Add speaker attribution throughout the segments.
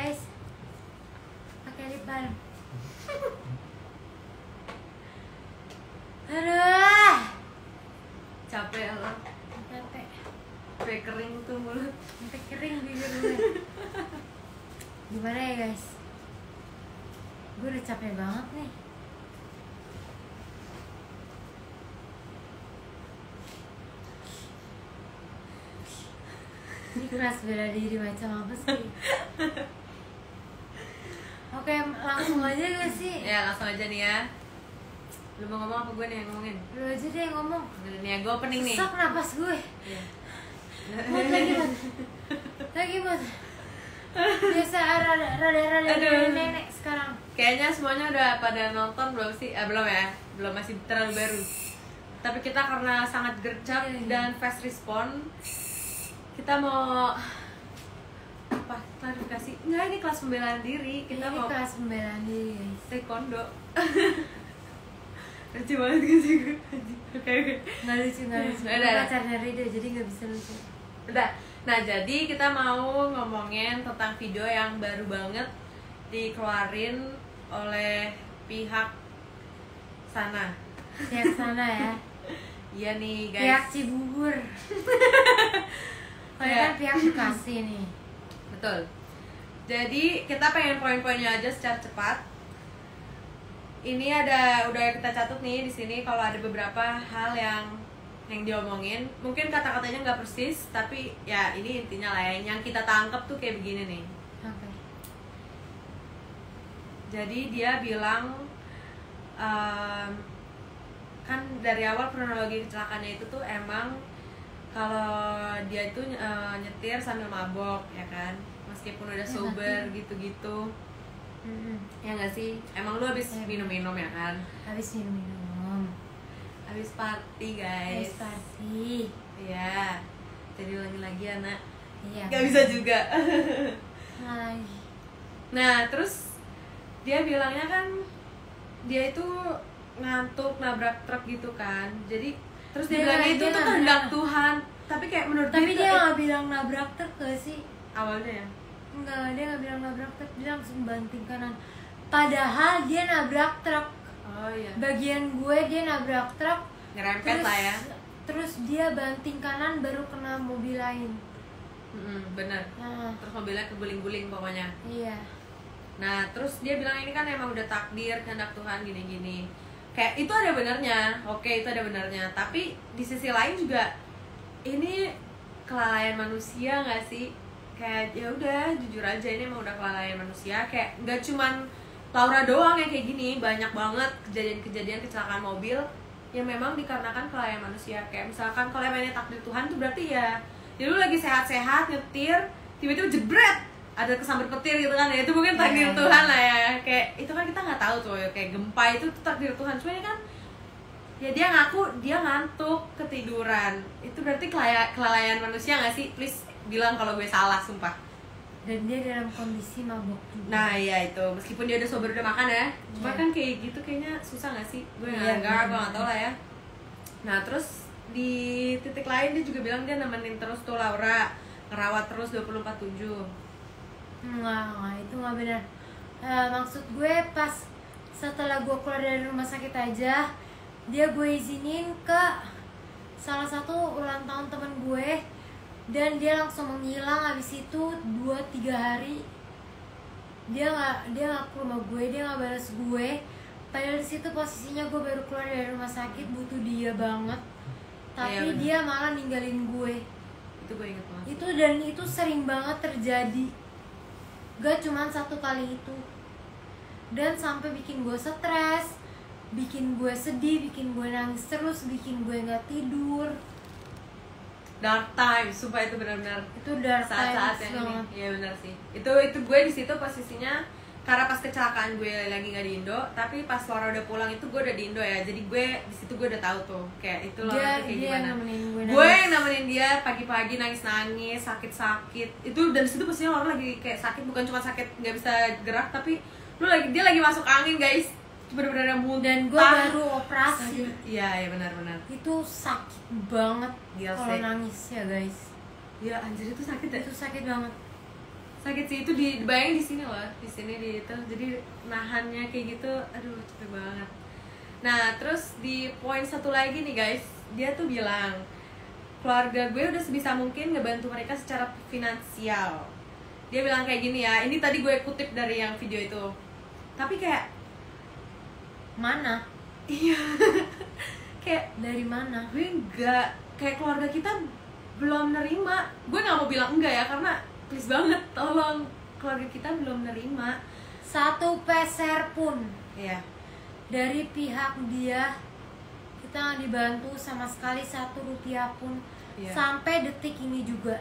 Speaker 1: guys, pakai lip balm. Aduh,
Speaker 2: Capek lo.
Speaker 1: capek,
Speaker 2: Sampai kering tuh mulut.
Speaker 1: sampai kering bibir gue. Gimana ya guys? Gue udah capek banget nih. Ini kelas bela diri macam apa sih? Oke, langsung aja gak sih?
Speaker 2: Ya langsung aja nih ya. Lu mau ngomong apa gue nih yang ngomongin?
Speaker 1: Lu aja deh yang ngomong.
Speaker 2: Udah nih ya, gue opening nih.
Speaker 1: Sesak napas gue.
Speaker 2: Iya.
Speaker 1: Mut lagi mut. Lagi mut. Biasa rada nenek sekarang.
Speaker 2: Kayaknya semuanya udah pada nonton belum sih? Belum ya? Belum, masih terlalu baru. Tapi kita karena sangat gercep dan fast respon, kita mau apa? Klarifikasi? Enggak, ini kelas pembelaan diri. Kita
Speaker 1: Ini
Speaker 2: mau
Speaker 1: kelas pembelaan diri guys.
Speaker 2: taekwondo. Lucu banget gak sih gue? Oke.
Speaker 1: Nggak lucu.
Speaker 2: Udah.
Speaker 1: Pacarnya Rido jadi nggak bisa lucu.
Speaker 2: Udah. Nah, jadi kita mau ngomongin tentang video yang baru banget dikeluarin oleh pihak sana.
Speaker 1: Pihak sana ya.
Speaker 2: Iya nih, guys.
Speaker 1: Pihak Cibubur. Kalau
Speaker 2: Ya.
Speaker 1: kan pihak Bekasi nih.
Speaker 2: Betul. Jadi kita pengen poin-poinnya aja secara cepat. Ini udah kita catat nih di sini kalau ada beberapa hal yang diomongin. Mungkin kata-katanya nggak persis, tapi ya ini intinya lah ya. Yang kita tangkap tuh kayak begini nih.
Speaker 1: Oke.
Speaker 2: Jadi dia bilang kan dari awal kronologi kecelakaannya itu tuh emang kalau dia itu nyetir sambil mabok ya kan, meskipun udah sober gitu-gitu. Ya nggak sih? Emang lu habis minum-minum ya kan?
Speaker 1: Habis minum.
Speaker 2: Habis party guys.
Speaker 1: Habis party.
Speaker 2: Iya. Jadi lagi-lagi anak.
Speaker 1: Iya.
Speaker 2: Gak bisa juga.
Speaker 1: Nggak lagi.
Speaker 2: Nah terus dia bilangnya kan dia itu ngantuk nabrak truk gitu kan. Jadi terus dia bilangnya itu tuh kehendak Tuhan. Tapi kayak menurut
Speaker 1: Tapi
Speaker 2: dia
Speaker 1: dia nggak bilang nabrak truk gak sih?
Speaker 2: awalnya ya.
Speaker 1: Enggak, dia nggak bilang nabrak truk, dia langsung banting kanan. Padahal dia nabrak truk.
Speaker 2: Oh iya.
Speaker 1: Bagian gue dia nabrak truk.
Speaker 2: Ngerempet lah ya.
Speaker 1: Terus dia banting kanan baru kena mobil lain.
Speaker 2: Bener.
Speaker 1: Nah,
Speaker 2: Terus mobilnya keguling-guling pokoknya.
Speaker 1: iya.
Speaker 2: Nah terus dia bilang ini kan emang udah takdir kehendak Tuhan gini-gini. Kayak itu ada benernya. Oke, itu ada benernya. Tapi di sisi lain juga ini kelalaian manusia nggak sih? Kayak ya udah jujur aja ini emang udah kelalaian manusia. Kayak nggak cuman Laura doang yang kayak gini, banyak banget kejadian-kejadian kecelakaan mobil yang memang dikarenakan kelalaian manusia. Kayak misalkan kalau emangnya takdir Tuhan tuh berarti ya lu lagi sehat-sehat nyetir tiba-tiba jebret ada kesambar petir gitu kan ya, itu mungkin takdir Tuhan lah ya. Kayak itu kan kita nggak tahu tuh ya, kayak gempa itu takdir Tuhan. Cuma ini kan ya dia ngaku dia ngantuk ketiduran, itu berarti kelalaian manusia nggak sih? Please bilang kalau gue salah, sumpah.
Speaker 1: Dan dia dalam kondisi mabuk juga.
Speaker 2: Nah iya itu, meskipun dia udah sober udah makan ya, cuma kan kayak gitu kayaknya susah nggak sih? Gue nggak tau lah ya. Nah terus di titik lain dia juga bilang dia nemenin terus tuh Laura, ngerawat terus 24/7.
Speaker 1: Enggak, itu nggak benar. Maksud gue pas setelah gue keluar dari rumah sakit aja, dia gue izinin ke salah satu ulang tahun temen gue, dan dia langsung menghilang. Habis itu 2-3 hari dia nggak ke rumah gue, dia nggak balas gue. Padahal di situ posisinya gue baru keluar dari rumah sakit, butuh dia banget. Tapi dia malah ninggalin gue.
Speaker 2: Itu gue inget banget.
Speaker 1: Itu sering banget terjadi. Gak cuman satu kali itu. Dan sampai bikin gue stres, bikin gue sedih, bikin gue nangis terus, bikin gue nggak tidur.
Speaker 2: Dark time, sumpah itu benar-benar
Speaker 1: Itu dark
Speaker 2: saat-saat
Speaker 1: times
Speaker 2: yang
Speaker 1: banget.
Speaker 2: ini. Iya benar sih. Itu gue di situ posisinya karena pas kecelakaan gue lagi nggak di Indo, tapi pas Laura udah pulang itu gue udah di Indo ya. Jadi gue di situ gue udah tahu tuh kayak itu Laura tuh kayak gimana. Gue yang nemenin dia pagi-pagi nangis-nangis, sakit-sakit. Itu dan di situ posisinya Laura lagi kayak sakit, bukan cuma sakit nggak bisa gerak, tapi dia lagi masuk angin guys. Bener-bener muntah.
Speaker 1: Dan gue baru operasi.
Speaker 2: Iya benar-benar.
Speaker 1: Itu sakit banget kalau nangis ya guys.
Speaker 2: Iya anjir itu sakit ya.
Speaker 1: Itu sakit banget.
Speaker 2: sakit sih itu, dibayangin di sini loh, di sini di itu, jadi nahannya kayak gitu, aduh capek banget. Nah terus di poin satu lagi nih guys, dia tuh bilang keluarga gue udah sebisa mungkin ngebantu mereka secara finansial. Dia bilang kayak gini ya, ini tadi gue kutip dari yang video itu, tapi kayak
Speaker 1: mana?
Speaker 2: iya kayak
Speaker 1: Dari mana?
Speaker 2: gue enggak, kayak keluarga kita belum nerima. Gue nggak mau bilang enggak ya, karena please banget tolong, keluarga kita belum nerima
Speaker 1: Satu peser pun
Speaker 2: ya.
Speaker 1: dari pihak dia kita nggak dibantu sama sekali, 1 rupiah pun.
Speaker 2: Iya.
Speaker 1: Sampai detik ini juga.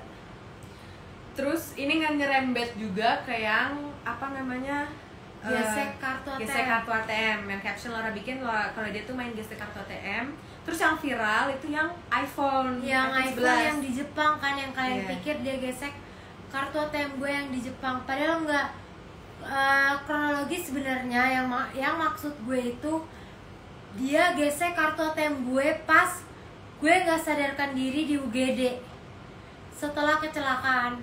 Speaker 2: Terus ini nggak nyerembet juga ke yang apa namanya,
Speaker 1: Gesek kartu ATM.
Speaker 2: gesek kartu ATM, yang caption Laura bikin kalau dia tuh main gesek kartu ATM. Terus yang viral itu yang iPhone,
Speaker 1: Yang iPhone
Speaker 2: 11.
Speaker 1: yang di Jepang kan, yang kalian
Speaker 2: Iya.
Speaker 1: pikir dia gesek kartu ATM gue yang di Jepang, padahal enggak. Kronologi sebenarnya yang maksud gue itu dia gesek kartu ATM gue pas gue nggak sadarkan diri di UGD setelah kecelakaan.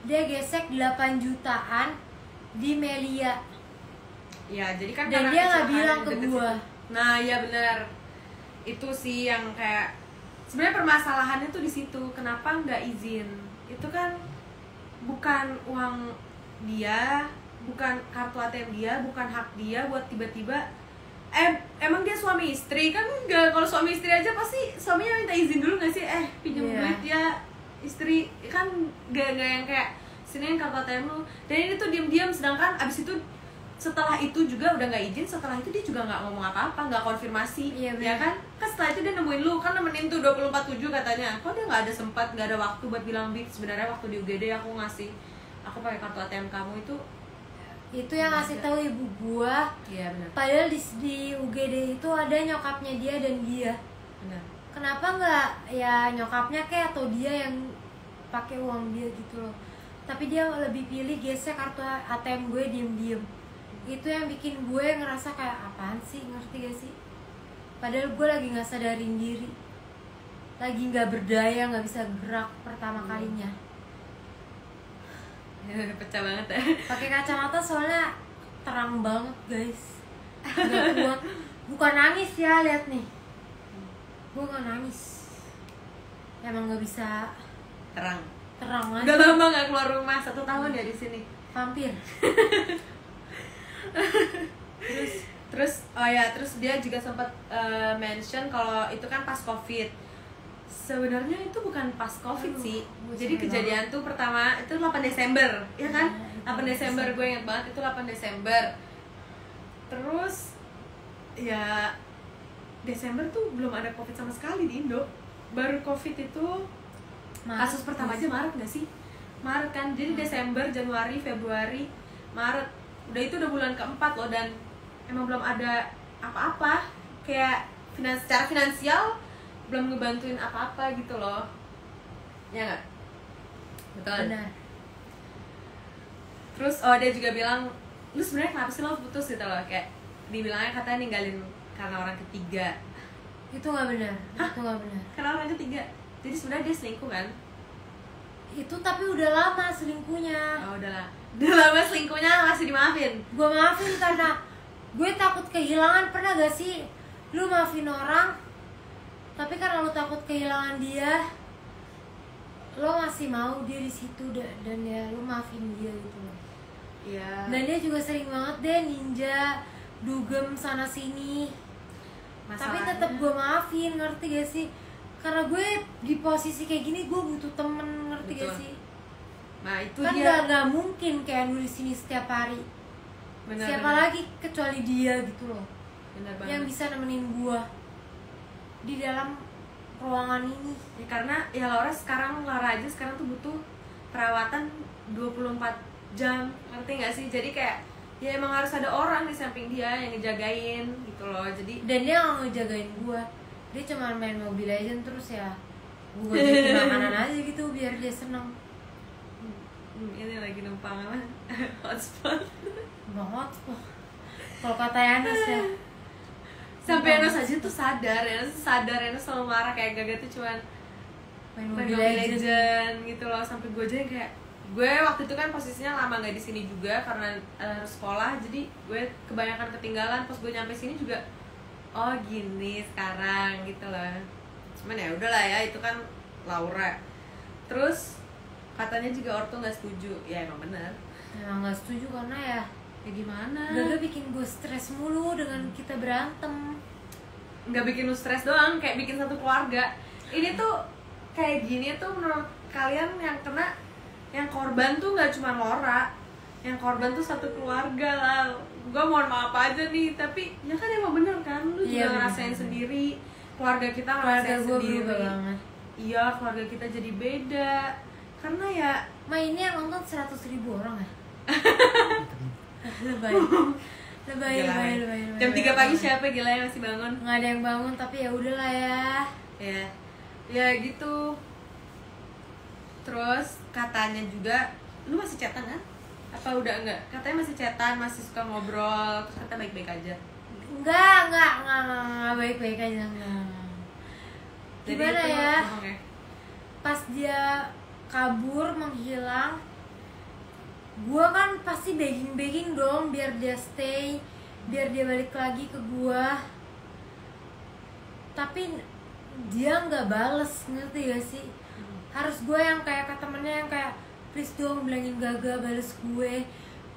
Speaker 1: Dia gesek 8 jutaan di Melia.
Speaker 2: Ya jadi kan
Speaker 1: Dan
Speaker 2: karena
Speaker 1: dia nggak
Speaker 2: kecelakaan
Speaker 1: bilang ke
Speaker 2: deket
Speaker 1: gua.
Speaker 2: situ. Nah ya benar, itu sih yang kayak sebenarnya permasalahannya tuh di situ, kenapa nggak izin. Itu kan bukan uang dia, bukan kartu ATM dia, bukan hak dia buat tiba-tiba emang dia suami istri kan enggak. Kalau suami istri aja pasti suaminya minta izin dulu nggak sih, pinjam
Speaker 1: Iya.
Speaker 2: duit ya istri, kan nggak yang kayak sini kartu ATM lu. Dan ini tuh diam-diam, sedangkan abis itu setelah itu juga udah nggak izin, setelah itu dia juga nggak ngomong apa-apa, nggak konfirmasi.
Speaker 1: Iya,
Speaker 2: ya
Speaker 1: bener.
Speaker 2: kan setelah itu dia nemuin lu, kan nemenin tuh 24/7 katanya. Kok dia nggak ada sempat, nggak ada waktu buat bilang, Bik sebenarnya waktu di UGD aku pakai kartu ATM kamu
Speaker 1: Itu yang ngasih tahu ibu gua.
Speaker 2: iya benar
Speaker 1: Padahal di UGD itu ada nyokapnya dia dan dia.
Speaker 2: benar.
Speaker 1: Kenapa nggak ya nyokapnya kayak atau dia yang pakai uang dia gitu loh. Tapi dia lebih pilih gesek kartu ATM gue diem-diem. Itu yang bikin gue ngerasa kayak apaan sih, ngerti gak sih? Padahal gue lagi nggak sadarin diri, lagi nggak berdaya, nggak bisa gerak pertama kalinya.
Speaker 2: Pecah banget ya.
Speaker 1: Pakai kacamata soalnya terang banget guys, nggak kuat. Bukan nangis ya, lihat nih, gue nggak nangis, emang nggak bisa
Speaker 2: Terang.
Speaker 1: terang aja.
Speaker 2: Udah lama nggak keluar rumah, 1 tahun ya di sini.
Speaker 1: Vampir.
Speaker 2: Terus dia juga sempat mention kalau itu kan pas COVID. Sebenarnya itu bukan pas COVID sih. Jadi kejadian tuh pertama itu 8 Desember, ya kan? 8 Desember, gue inget banget itu 8 Desember. Terus ya Desember tuh belum ada COVID sama sekali di Indo. Baru COVID itu kasus pertama aja Maret gak sih? Maret kan, jadi Desember, Januari, Februari, Maret. Udah bulan keempat loh, dan emang belum ada apa-apa. Kayak secara finansial belum ngebantuin apa-apa gitu loh. Ya nggak? Betul.
Speaker 1: Benar.
Speaker 2: Terus dia juga bilang, lu sebenarnya kenapa sih lo putus gitu loh? Kayak dibilangnya katanya ninggalin karena orang ketiga.
Speaker 1: Itu nggak benar. Itu nggak benar.
Speaker 2: Karena orang ketiga. Jadi sebenarnya dia selingkuh kan?
Speaker 1: Itu tapi udah lama selingkuhnya.
Speaker 2: Oh udahlah. Udah lama selingkuhnya masih dimaafin.
Speaker 1: Gue maafin karena gue takut kehilangan. Pernah gak sih lu maafin orang, tapi karena lu takut kehilangan dia, lo masih mau dia di situ dan ya lu maafin dia gitu loh.
Speaker 2: Iya.
Speaker 1: Dan dia juga sering banget deh ninja, dugem sana sini. Tapi tetap gue maafin, ngerti gak sih? Karena gue di posisi kayak gini gue butuh temen, ngerti gak
Speaker 2: Betul.
Speaker 1: sih?
Speaker 2: Nah itu
Speaker 1: Kan
Speaker 2: dia.
Speaker 1: gak mungkin kayak nulis ini setiap hari.
Speaker 2: Benar,
Speaker 1: Siapa
Speaker 2: benar.
Speaker 1: lagi kecuali dia gitu loh,
Speaker 2: Benar banget.
Speaker 1: yang bisa nemenin gue di dalam ruangan ini.
Speaker 2: Ya karena ya Laura aja sekarang tuh butuh perawatan 24 jam, ngerti gak sih? Jadi kayak ya emang harus ada orang di samping dia yang ngejagain gitu loh. Jadi
Speaker 1: Dan dia gak ngejagain gue, dia cuma main Mobile Legends terus ya gue jadi makanan aja gitu biar dia seneng.
Speaker 2: ini lagi numpang apa? Hotspot.
Speaker 1: Banget loh kalau kata Yanos ya.
Speaker 2: Sampai Enos aja tuh sadar, Enos selalu marah kayak Gaga tuh cuman
Speaker 1: Main
Speaker 2: main
Speaker 1: Mobile
Speaker 2: Mobile
Speaker 1: Legends.
Speaker 2: Legend gitu loh. Sampai gue aja yang kayak gue waktu itu kan posisinya lama nggak di sini juga karena harus sekolah, jadi gue kebanyakan ketinggalan. Pas gue nyampe sini juga oh gini sekarang gitu lah. Cuman ya udahlah ya, itu kan Laura. Terus katanya juga ortu nggak setuju. Ya emang benar.
Speaker 1: Emang nggak setuju karena ya
Speaker 2: Gimana?
Speaker 1: Gaga bikin gue stres mulu dengan kita berantem.
Speaker 2: Nggak bikin lu stres doang, kayak bikin satu keluarga. Ini tuh kayak gini tuh menurut kalian yang kena, yang korban tuh nggak cuma Laura, yang korban tuh satu keluarga lah. Gue mohon maaf aja nih, tapi ya kan emang bener kan, lu juga ngerasain sendiri, keluarga kita ngerasain sendiri. Iya, keluarga kita jadi beda karena ya
Speaker 1: ini yang nonton 100.000 orang ya. lebay
Speaker 2: jam 3 pagi siapa gila yang masih bangun?
Speaker 1: Nggak ada yang bangun, tapi ya udahlah
Speaker 2: ya gitu. Terus katanya juga lu masih chatan kan? Apa udah enggak? Katanya masih chatan, masih suka ngobrol, terus kata baik-baik aja.
Speaker 1: Enggak baik-baik aja enggak. Gimana ya? Pas dia kabur menghilang, gua kan pasti begging dong biar dia stay, biar dia balik lagi ke gua. Tapi dia nggak bales, ngerti gak sih? Harus gue yang kayak ke temennya yang kayak please dong bilangin Gaga bales gue.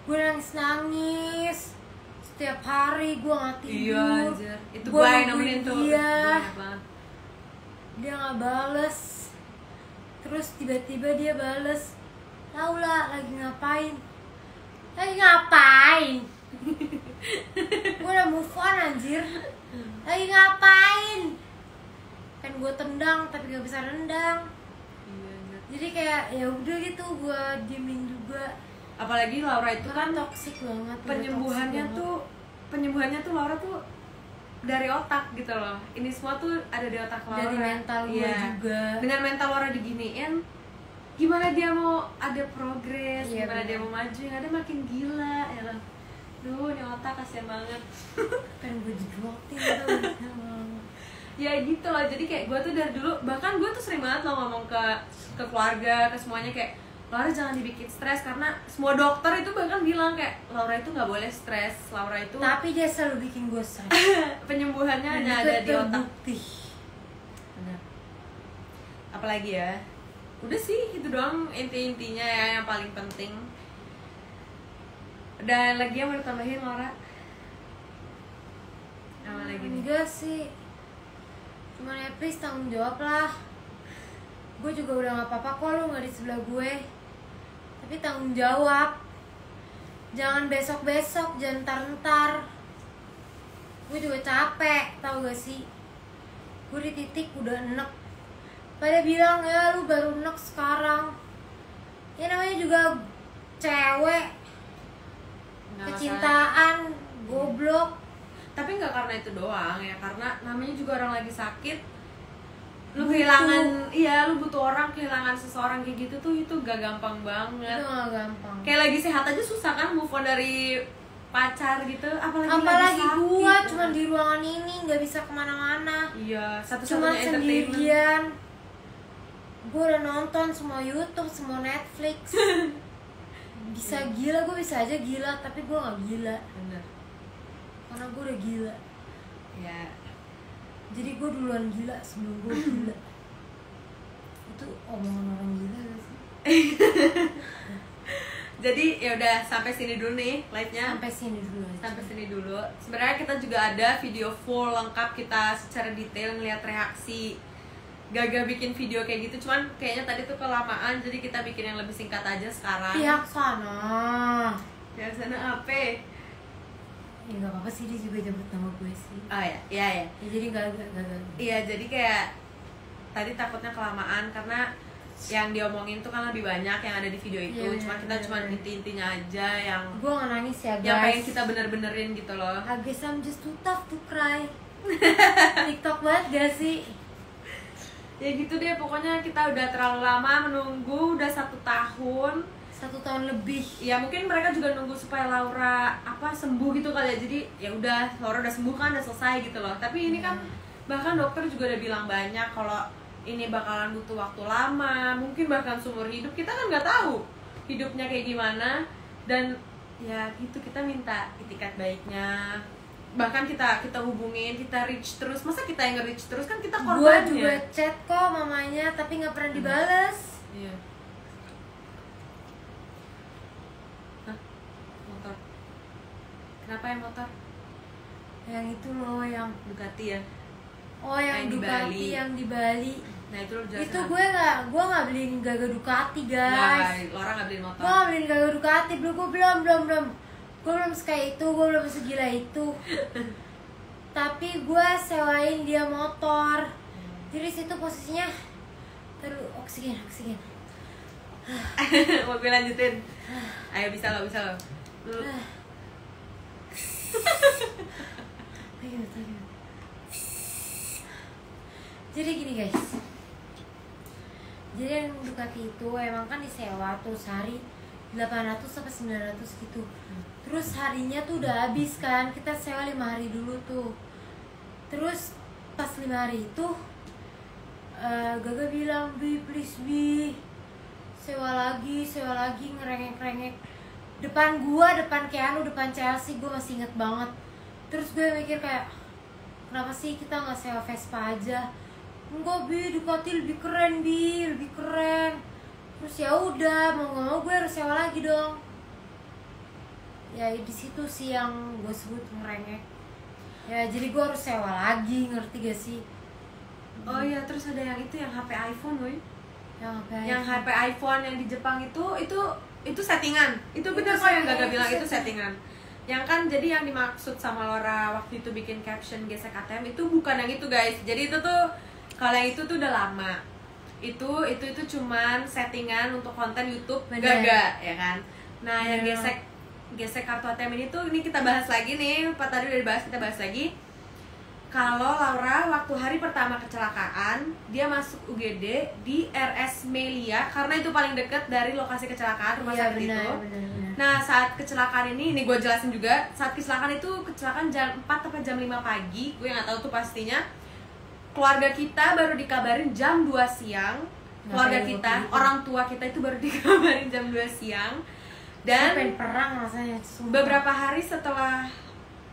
Speaker 1: Gue nangis setiap hari, gue nggak tidur.
Speaker 2: Iya anjir, itu gue yang nemenin tuh.
Speaker 1: Dia nggak bales. Terus tiba-tiba dia bales, Laura lagi ngapain? Gue udah move on anjir. Lagi ngapain? Kan gue tendang tapi gak bisa nendang. Jadi kayak ya udah gitu, gue diemin juga.
Speaker 2: Apalagi Laura itu kan
Speaker 1: toksik banget.
Speaker 2: Penyembuhannya tuh Laura tuh dari otak gitu loh. Ini semua tuh ada di otak Laura.
Speaker 1: Dari mental gue juga.
Speaker 2: Dengan mental Laura diginiin, gimana dia mau ada progres, gimana dia mau maju, yang ada makin gila ya loh. Duh, ini otak kasihan banget.
Speaker 1: Pengen gue jedotin tuh.
Speaker 2: Ya gitu loh, jadi kayak gue tuh dari dulu, bahkan gue tuh sering banget loh ngomong ke keluarga, ke semuanya kayak Laura jangan dibikin stres, karena semua dokter itu bahkan bilang kayak Laura itu nggak boleh stres, Laura itu
Speaker 1: tapi dia selalu bikin gue stres.
Speaker 2: Penyembuhannya hanya ada di otak.
Speaker 1: Benar.
Speaker 2: Apalagi ya, udah sih itu doang intinya ya yang paling penting. Dan lagi yang mau ditambahin Laura? Apa lagi nih?
Speaker 1: Enggak sih, cuman ya please tanggung jawab lah. Gue juga udah gak apa-apa kok lu gak di sebelah gue, tapi tanggung jawab. Jangan besok-besok, jangan ntar-ntar. Gue juga capek, tau gak sih? Gue di titik udah enek. Pada bilang ya lu baru enek sekarang. Ya namanya juga cewek, kecintaan, goblok.
Speaker 2: Tapi nggak karena itu doang ya, karena namanya juga orang lagi sakit, lu kehilangan, lu butuh orang, kehilangan seseorang kayak gitu tuh, itu gak gampang banget.
Speaker 1: Itu gak gampang.
Speaker 2: Kayak lagi sehat aja susah kan move on dari pacar gitu,
Speaker 1: apalagi gua cuma di ruangan ini nggak bisa kemana-mana.
Speaker 2: Iya,
Speaker 1: cuma sendirian. Gua udah nonton semua YouTube, semua Netflix. Bisa gila, gue bisa aja gila, tapi gue nggak gila.
Speaker 2: Bener.
Speaker 1: Karena gue udah gila.
Speaker 2: Ya.
Speaker 1: Jadi gue duluan gila sebelum gue gila. Itu omongan orang gila gak sih?
Speaker 2: Jadi ya udah sampai sini dulu nih live-nya.
Speaker 1: Sampai sini dulu aja.
Speaker 2: Sampai sini dulu. Sebenarnya kita juga ada video full lengkap, kita secara detail ngeliat reaksi Gaga bikin video kayak gitu, cuman kayaknya tadi tuh kelamaan, jadi kita bikin yang lebih singkat aja sekarang.
Speaker 1: Pihak sana.
Speaker 2: Pihak sana apa?
Speaker 1: Ya nggak apa-apa sih, dia juga jemput nama gue sih.
Speaker 2: Oh ya, iya.
Speaker 1: Ya jadi nggak.
Speaker 2: Iya, jadi kayak tadi takutnya kelamaan karena yang diomongin tuh kan lebih banyak yang ada di video itu. Cuma kita cuma inti-intinya aja yang.
Speaker 1: Gue nggak nangis ya guys.
Speaker 2: Yang pengen kita bener-benerin gitu loh.
Speaker 1: I guess I'm just too tough to cry. TikTok banget gak sih?
Speaker 2: Ya gitu deh, pokoknya kita udah terlalu lama menunggu, udah 1 tahun.
Speaker 1: 1 tahun lebih.
Speaker 2: Ya mungkin mereka juga nunggu supaya Laura sembuh gitu kali ya. Jadi ya udah, Laura udah sembuh kan, udah selesai gitu loh. Tapi ini kan bahkan dokter juga udah bilang banyak kalau ini bakalan butuh waktu lama, mungkin bahkan seumur hidup, kita kan nggak tahu. hidupnya kayak gimana. Dan ya gitu, kita minta itikat baiknya, bahkan kita hubungin, kita reach terus. Masa kita yang nge-reach terus, kan kita korbannya.
Speaker 1: Gue juga chat kok mamanya tapi nggak pernah dibales.
Speaker 2: Iya. Hah? Motor. Kenapa ya motor?
Speaker 1: Yang itu loh, yang
Speaker 2: Ducati ya.
Speaker 1: oh yang
Speaker 2: Yang di
Speaker 1: Ducati
Speaker 2: Bali.
Speaker 1: yang di Bali.
Speaker 2: Nah itu lo jelasin.
Speaker 1: Itu gue nggak beliin Gaga Ducati
Speaker 2: Nah,
Speaker 1: guys.
Speaker 2: Laura nggak beliin motor.
Speaker 1: Gue nggak beliin Gaga Ducati, gue belum. Gue belum sekaya itu, gue belum segila itu. Tapi gue sewain dia motor. Jadi situ posisinya terus oksigen.
Speaker 2: Mobil lanjutin. Ayo, bisa lo. Lu.
Speaker 1: Ayo. Jadi gini guys. Jadi yang Ducati itu emang kan disewa tuh sehari 800 sampai 900 gitu. Terus harinya tuh udah habis kan. Kita sewa 5 hari dulu tuh. Terus pas 5 hari itu Gaga bilang, "Bi, please Bi, sewa lagi ngerengek depan gua, depan Keanu, depan Chelsea." Gue masih inget banget. Terus gue mikir kayak, kenapa sih kita nggak sewa Vespa aja? Enggak Bi, Ducati lebih keren Bi, lebih keren. Terus ya udah, mau nggak mau gue harus sewa lagi dong. Ya di situ sih yang gue sebut ngerengek. Ya jadi gue harus sewa lagi, ngerti gak sih?
Speaker 2: Oh iya, terus ada yang itu, yang HP iPhone, woy.
Speaker 1: Yang
Speaker 2: HP iPhone yang di Jepang itu settingan. Itu bener kok yang Gaga bilang, itu settingan. Yang kan jadi yang dimaksud sama Laura waktu itu bikin caption gesek ATM itu bukan yang itu guys. Jadi itu tuh, kalau yang itu tuh udah lama. Itu cuman settingan untuk konten YouTube Gaga, ya kan. Nah, yang gesek kartu ATM ini kita bahas lagi nih. Tadi udah dibahas, kita bahas lagi. Kalau Laura waktu hari pertama kecelakaan, dia masuk UGD di RS Melia karena itu paling dekat dari lokasi kecelakaan rumah sakit itu.
Speaker 1: Bener.
Speaker 2: Nah, saat kecelakaan ini gue jelasin juga. Saat kecelakaan itu kecelakaan jam 4 atau jam 5 pagi, gue nggak tahu tuh pastinya. Keluarga kita baru dikabarin jam 2 siang. Keluarga kita, orang tua kita itu baru dikabarin jam 2 siang. Dan
Speaker 1: pengen perang rasanya.
Speaker 2: beberapa hari setelah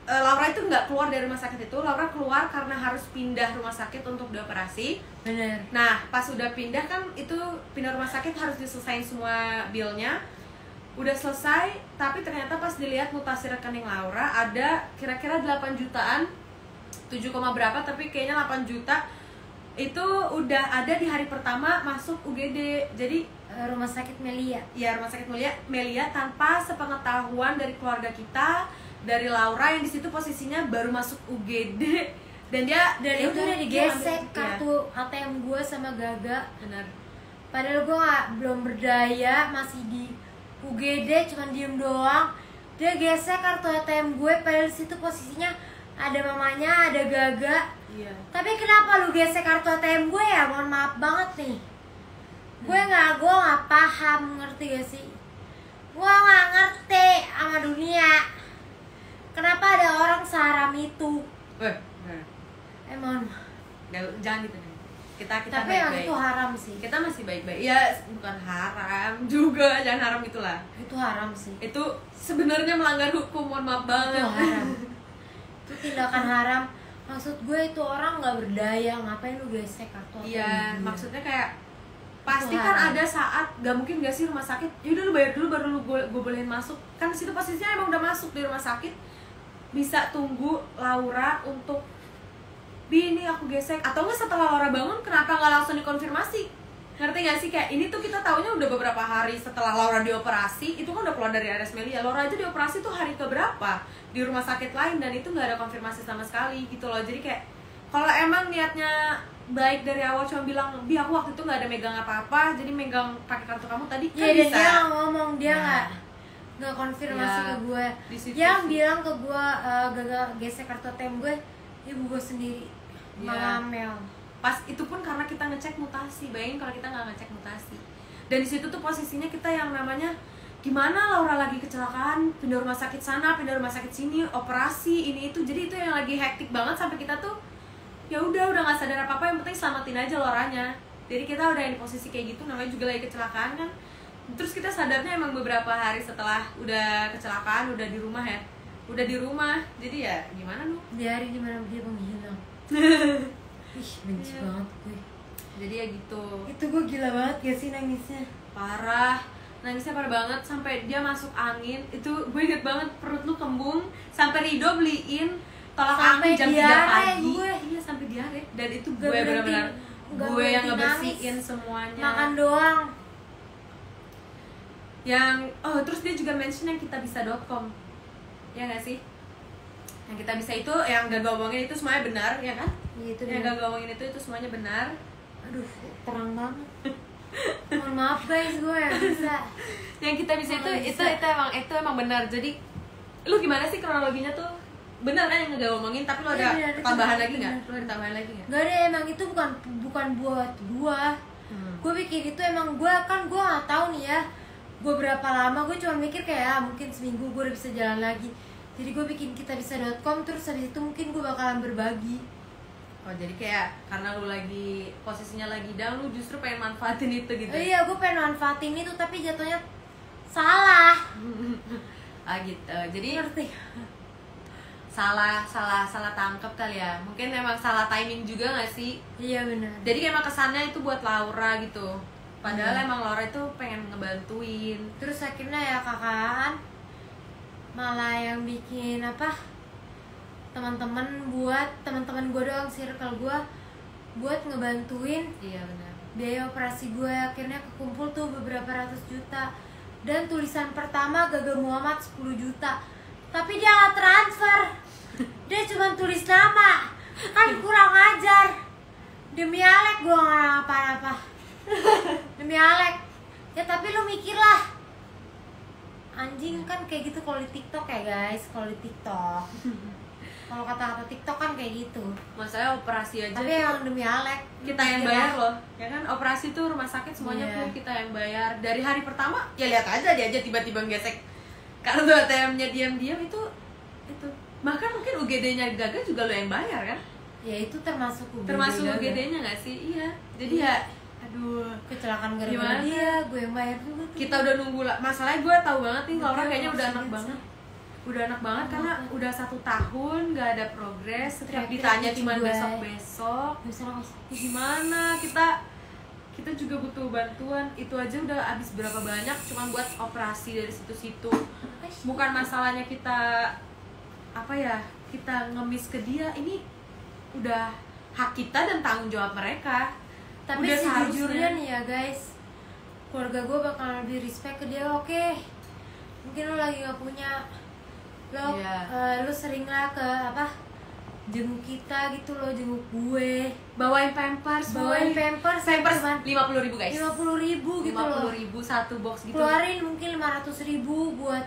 Speaker 2: Laura itu nggak keluar dari rumah sakit itu. Laura keluar karena harus pindah rumah sakit untuk dioperasi.
Speaker 1: Bener.
Speaker 2: Nah, pas udah pindah kan itu pindah rumah sakit harus diselesain semua bill-nya. Udah selesai, tapi ternyata pas dilihat mutasi rekening Laura ada kira-kira 8 jutaan, 7, berapa, tapi kayaknya 8 juta itu udah ada di hari pertama masuk UGD. Jadi
Speaker 1: Rumah sakit Melia.
Speaker 2: ya, rumah sakit Melia tanpa sepengetahuan dari keluarga kita, dari Laura yang di situ posisinya baru masuk UGD. Dan
Speaker 1: Itu udah digesek
Speaker 2: dia
Speaker 1: kartu ATM gue sama Gaga.
Speaker 2: benar.
Speaker 1: Padahal gue belum berdaya, masih di UGD, cuman diem doang. Dia gesek kartu ATM gue, padahal di situ posisinya ada mamanya, ada Gaga.
Speaker 2: Iya.
Speaker 1: Tapi kenapa lu gesek kartu ATM gue ya? Mohon maaf banget nih. Gue nggak paham, ngerti gak sih? Gue nggak ngerti sama dunia. Kenapa ada orang seharam itu? Mohon maaf.
Speaker 2: Jangan gitu deh. Kita
Speaker 1: Tapi emang
Speaker 2: baik-baik.
Speaker 1: itu haram sih.
Speaker 2: Kita masih baik-baik. Ya, bukan haram juga, jangan haram itulah.
Speaker 1: Itu haram sih.
Speaker 2: Itu sebenarnya melanggar hukum, mohon maaf banget.
Speaker 1: Itu haram. Itu tindakan haram. Maksud gue itu orang nggak berdaya, ngapain lu gesek kartu ATM?
Speaker 2: Iya,
Speaker 1: dia?
Speaker 2: maksudnya kayak pasti
Speaker 1: Itu
Speaker 2: kan
Speaker 1: haram.
Speaker 2: ada saat gak mungkin gak sih rumah sakit, yaudah lu bayar dulu baru lu gue bolehin masuk. Kan di situ posisinya emang udah masuk di rumah sakit, bisa tunggu Laura untuk Bi, ini aku gesek. Atau enggak setelah Laura bangun, kenapa nggak langsung dikonfirmasi? Ngerti gak sih? Kayak ini tuh kita taunya udah beberapa hari setelah Laura dioperasi. Itu kan udah keluar dari RS Melia. Laura aja dioperasi tuh hari keberapa di rumah sakit lain, dan itu nggak ada konfirmasi sama sekali gitu loh. Jadi kayak kalau emang niatnya baik dari awal, cuma bilang, Bi aku waktu itu nggak ada megang apa-apa, jadi megang pakai kartu kamu tadi, kan
Speaker 1: Iya, dan
Speaker 2: bisa.
Speaker 1: dia nggak ngomong, dia
Speaker 2: Nah.
Speaker 1: nggak konfirmasi
Speaker 2: Ya,
Speaker 1: ke gue.
Speaker 2: di situ
Speaker 1: Yang
Speaker 2: sih.
Speaker 1: bilang ke gue Gaga gesek kartu ATM gue, ibu gue sendiri.
Speaker 2: Ya.
Speaker 1: Mengamel.
Speaker 2: Pas itu pun karena kita ngecek mutasi. Bayangin kalau kita nggak ngecek mutasi. Dan di situ tuh posisinya kita yang namanya gimana, Laura lagi kecelakaan, pindah rumah sakit sana, pindah rumah sakit sini, operasi ini itu. Jadi itu yang lagi hektik banget sampai kita tuh ya udah nggak sadar apa-apa, yang penting selamatin aja Lauranya. Jadi kita udah di posisi kayak gitu, namanya juga lagi kecelakaan kan. Terus kita sadarnya emang beberapa hari setelah udah kecelakaan, udah di rumah ya, udah di rumah. Jadi ya gimana lu?
Speaker 1: Di hari dimana dia menghilang. Ih, benci banget gue.
Speaker 2: Jadi ya gitu.
Speaker 1: Itu gue gila banget gak sih nangisnya?
Speaker 2: Parah, nangisnya parah banget sampai dia masuk angin. Itu gue inget banget, perut lu kembung. Sampai Rido beliin tolak angin jam 3 pagi. Iya, sampai diare. Dan itu gue benar-benar gue yang ngebersihin semuanya.
Speaker 1: Makan doang.
Speaker 2: Yang terus dia juga mention yang kitabisa.com. Ya nggak sih? Yang kita bisa itu, yang gak ngomongin itu semuanya benar, ya kan?
Speaker 1: Iya, itu
Speaker 2: yang gak ngomongin itu semuanya benar.
Speaker 1: Aduh, terang banget. Mohon maaf guys, gue ya bisa.
Speaker 2: Yang kita bisa itu emang benar. Jadi lu gimana sih kronologinya tuh? Benar kan yang gak ngomongin, tapi lu ada tambahan lagi nggak? Lu ada tambahan lagi nggak?
Speaker 1: Gak ada, emang itu bukan buat gue. Gue bikin itu emang gue nggak tahu nih ya. Gue berapa lama, gue cuma mikir kayak mungkin seminggu gue udah bisa jalan lagi. Jadi gue bikin kitabisa.com, terus habis itu mungkin gue bakalan berbagi.
Speaker 2: Oh, jadi kayak karena lu lagi posisinya lagi down, lu justru pengen manfaatin itu gitu.
Speaker 1: Iya, gue pengen manfaatin itu tapi jatuhnya salah.
Speaker 2: Gitu. Jadi
Speaker 1: Ngerti?
Speaker 2: salah tangkep kali ya. Mungkin emang salah timing juga gak sih?
Speaker 1: Iya benar.
Speaker 2: Jadi emang kesannya itu buat Laura gitu. Padahal emang Laura itu pengen ngebantuin.
Speaker 1: Terus akhirnya ya kakaan malah yang bikin teman-teman gue doang, circle gue buat ngebantuin.
Speaker 2: Iya benar.
Speaker 1: Biaya operasi gue akhirnya kekumpul tuh beberapa ratus juta. Dan tulisan pertama Gaga Muhammad 10 juta. Tapi dia nggak transfer. Dia cuma tulis nama. Kan kurang ajar. Demi Alek gue nggak apa-apa. Demi Alek. Ya tapi lu mikir lah. Anjing kan kayak gitu kalau di TikTok ya guys. Kalau di TikTok. Kalau kata-kata TikTok kan kayak gitu.
Speaker 2: Masalahnya operasi aja.
Speaker 1: Tapi yang demi Alek
Speaker 2: kita yang bayar loh. Ya kan operasi tuh rumah sakit semuanya full kita yang bayar. Dari hari pertama ya lihat aja dia aja tiba-tiba gesek kartu ATM-nya diam-diam itu. Bahkan mungkin UGD-nya Gaga juga lo yang bayar kan?
Speaker 1: Ya itu termasuk
Speaker 2: UGD-nya nggak sih? Iya. Jadi ya aduh,
Speaker 1: kecelakaan gara-gara dia, gue yang bayar juga tuh.
Speaker 2: Kita udah nunggu lah. Masalahnya gue tahu banget nih Laura kayaknya udah enak banget. Udah enak banget karena udah 1 tahun nggak ada progres. Setiap ditanya cuma besok. Gimana? Kita juga butuh bantuan. Itu aja udah habis berapa banyak cuma buat operasi dari situ-situ. Bukan masalahnya kita kita ngemis ke dia. Ini udah hak kita dan tanggung jawab mereka.
Speaker 1: Tapi sejujurnya nih ya guys, keluarga gue bakal lebih respect ke dia. Oke, mungkin lo lagi gak punya, lo sering lah ke jenguk kita gitu, lo jenguk gue,
Speaker 2: bawain pampers
Speaker 1: 50.000
Speaker 2: guys,
Speaker 1: 50.000 gitu loh,
Speaker 2: 50.000 satu box gitu,
Speaker 1: keluarin mungkin 500.000 buat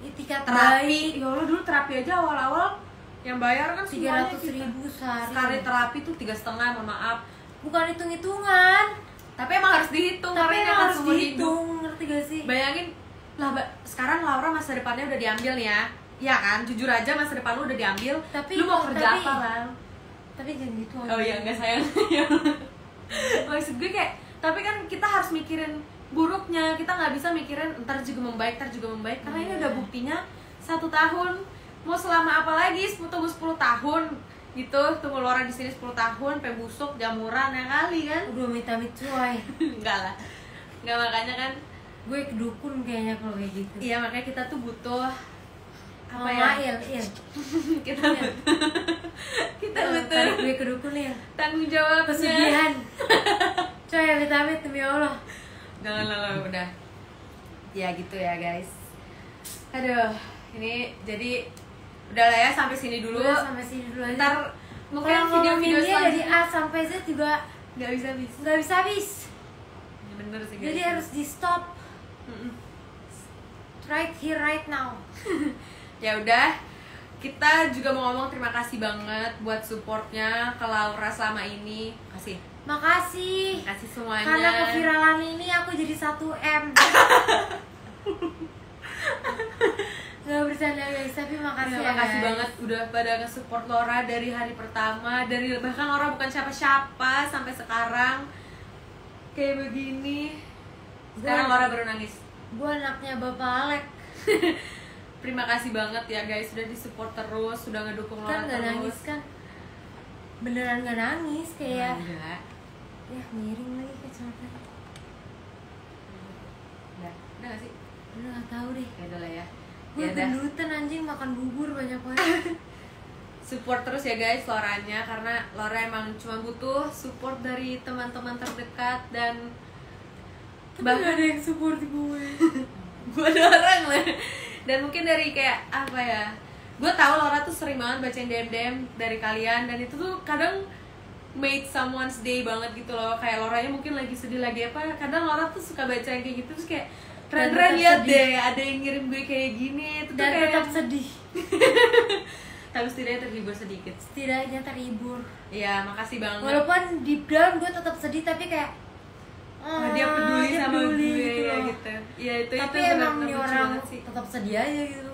Speaker 1: itikat
Speaker 2: terapi. Ya Allah, dulu terapi aja awal-awal yang bayar kan
Speaker 1: 300.000 sehari.
Speaker 2: Sekali terapi tuh 3,5, mohon maaf.
Speaker 1: Bukan hitung-hitungan,
Speaker 2: tapi emang harus dihitung.
Speaker 1: Tapi emang harus dihitung, ngerti gak sih?
Speaker 2: Bayangin lah, sekarang Laura masa depannya udah diambil nih ya. Iya kan, jujur aja masa depan lu udah diambil. Tapi lu mau kerja apa lah?
Speaker 1: Tapi jangan gitu.
Speaker 2: Oh iya, enggak sayang. Maksud gue kayak, tapi kan kita harus mikirin buruknya. Kita nggak bisa mikirin ntar juga membaik. Karena ini udah buktinya 1 tahun. Mau selama apa lagi? Tunggu 10 tahun gitu. Tunggu Laura di sini 10 tahun, sampai busuk, jamuran ya kali kan?
Speaker 1: Udah amit-amit coy.
Speaker 2: Enggak lah. Enggak, makanya kan
Speaker 1: gue kedukun kayaknya kalau kayak gitu.
Speaker 2: Iya, makanya kita tuh butuh kita butuh
Speaker 1: tarik gue kedukun ya,
Speaker 2: tanggung jawab,
Speaker 1: pesugihan. Coy, amit-amit demi Allah.
Speaker 2: Jangan lah, udah ya gitu ya guys. Aduh, ini jadi udah lah ya, sampai sini dulu aja. Ntar mungkin video-video
Speaker 1: dari A sampai Z juga
Speaker 2: nggak bisa habis. Ya, bener sih guys.
Speaker 1: Jadi harus di stop. Right here, right now.
Speaker 2: Ya udah, kita juga mau ngomong terima kasih banget buat supportnya ke Laura selama ini. Makasih semuanya.
Speaker 1: Karena keviralan ini aku jadi 1M. Gak bercanda guys, tapi makasih ya,
Speaker 2: makasih banget udah pada nge-support Laura dari hari pertama. Bahkan Laura bukan siapa-siapa sampai sekarang kayak begini. Sekarang Laura baru nangis.
Speaker 1: Gue anaknya Bapak Alek.
Speaker 2: Terima kasih banget ya guys, sudah disupport terus, sudah ngedukung Laura
Speaker 1: Kan gak
Speaker 2: terus.
Speaker 1: nangis kan? Beneran gak nangis kayak.
Speaker 2: Enggak.
Speaker 1: Ya miring lagi kacamata.
Speaker 2: Udah gak sih?
Speaker 1: Udah gak tau deh.
Speaker 2: Ya udah lah ya.
Speaker 1: Gue
Speaker 2: Ya udah.
Speaker 1: gendutan anjing, makan bubur banyak banget.
Speaker 2: Support terus ya guys Lauranya, karena Laura emang cuma butuh support dari teman-teman terdekat dan
Speaker 1: Bahkan ada yang support gue.
Speaker 2: gue orang lah. Dan mungkin dari kayak apa ya, gue tahu Laura tuh sering banget bacain DM dari kalian, dan itu tuh kadang made someone's day banget gitu loh. Kayak Lauranya mungkin lagi sedih lagi apa, kadang Laura tuh suka baca yang kayak gitu, terus kayak keren-keren liat deh ada yang ngirim gue kayak gini. Itu tuh
Speaker 1: Dan
Speaker 2: kayak
Speaker 1: tetap sedih.
Speaker 2: tapi setidaknya terhibur sedikit.
Speaker 1: Setidaknya terhibur.
Speaker 2: Iya, makasih banget.
Speaker 1: Walaupun deep down gue tetap sedih, tapi kayak
Speaker 2: Dia peduli sama gue
Speaker 1: gitu
Speaker 2: ya
Speaker 1: loh.
Speaker 2: gitu. Ya itu
Speaker 1: Tapi
Speaker 2: itu
Speaker 1: emang
Speaker 2: benar-benar
Speaker 1: nih
Speaker 2: lucu
Speaker 1: orang
Speaker 2: banget sih.
Speaker 1: tetap sedih aja gitu.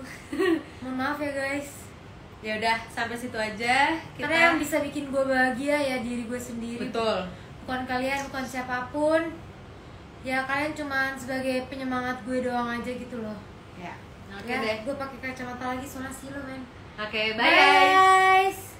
Speaker 1: Mohon maaf ya guys.
Speaker 2: Ya udah sampai situ aja kita.
Speaker 1: Karena yang bisa bikin gue bahagia ya diri gue sendiri.
Speaker 2: Betul.
Speaker 1: Bukan kalian, bukan siapapun. Ya kalian cuman sebagai penyemangat gue doang aja gitu loh.
Speaker 2: Ya. Oke
Speaker 1: Ya,
Speaker 2: deh.
Speaker 1: gue pakai kacamata lagi soalnya silo men.
Speaker 2: Oke, bye
Speaker 1: Bye
Speaker 2: guys.
Speaker 1: guys.